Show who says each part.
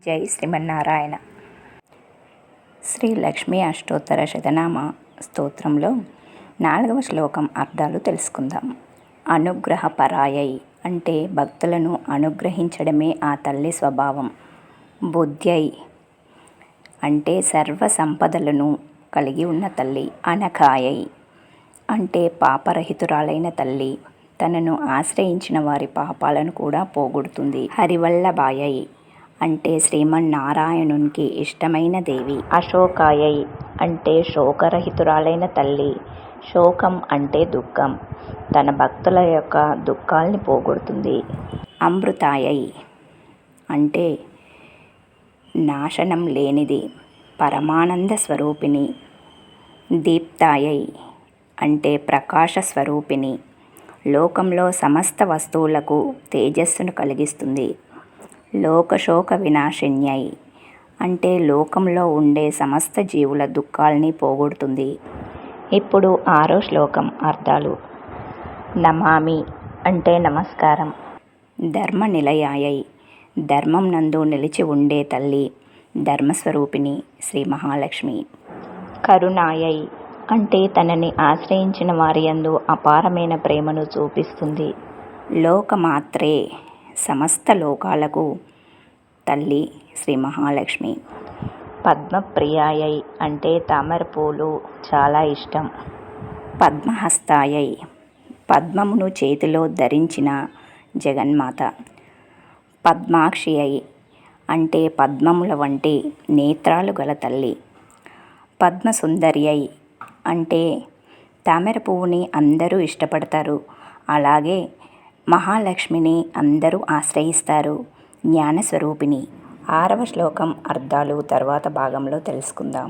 Speaker 1: జై శ్రీమన్నారాయణ. శ్రీ లక్ష్మీ అష్టోత్తర శతనామ స్తోత్రంలో 4వ శ్లోకం అర్థాలు తెలుసుకుందాం. అనుగ్రహపరాయై అంటే భక్తులను అనుగ్రహించడమే ఆ తల్లి స్వభావం. బుద్ధ్యై అంటే సర్వ సంపదలను కలిగి ఉన్న తల్లి. అనఘాయై అంటే పాపరహితురాలైన తల్లి, తనను ఆశ్రయించిన వారి పాపాలను కూడా పోగొడుతుంది. హరివల్లభాయై అంటే శ్రీమన్నారాయణునికి ఇష్టమైన దేవి. అశోకాయై అంటే శోకరహితురాలైన తల్లి. శోకం అంటే దుఃఖం, తన భక్తుల యొక్క దుఃఖాల్ని పోగొడుతుంది. అమృతాయై అంటే నాశనం లేనిది, పరమానంద స్వరూపిణి. దీప్తాయై అంటే ప్రకాశ స్వరూపిణి, లోకంలో సమస్త వస్తువులకు తేజస్సును కలిగిస్తుంది. లోకశోక వినాశిన్యై అంటే లోకంలో ఉండే సమస్త జీవుల దుఃఖాల్ని పోగొడుతుంది. ఇప్పుడు 6వ శ్లోకం అర్థాలు. నమామి అంటే నమస్కారం. ధర్మ నిలయాయై ధర్మం నందు నిలిచి ఉండే తల్లి, ధర్మస్వరూపిణి శ్రీ మహాలక్ష్మి. కరుణాయై అంటే తనని ఆశ్రయించిన వారి యందు అపారమైన ప్రేమను చూపిస్తుంది. లోకమాత్రే సమస్త లోకాలకు తల్లి శ్రీ మహాలక్ష్మి. పద్మప్రియాయై అంటే తామర పూలు చాలా ఇష్టం. పద్మహస్తాయై పద్మమును చేతిలో ధరించిన జగన్మాత. పద్మాక్షియై అంటే పద్మముల వంటి నేత్రాలు గల తల్లి. పద్మసుందర్యై అంటే తామర పువ్వుని అందరూ ఇష్టపడతారు, అలాగే మహాలక్ష్మిని అందరూ ఆశ్రయిస్తారు. జ్ఞానస్వరూపిణి. 6వ శ్లోకం అర్థాలు తర్వాత భాగంలో తెలుసుకుందాం.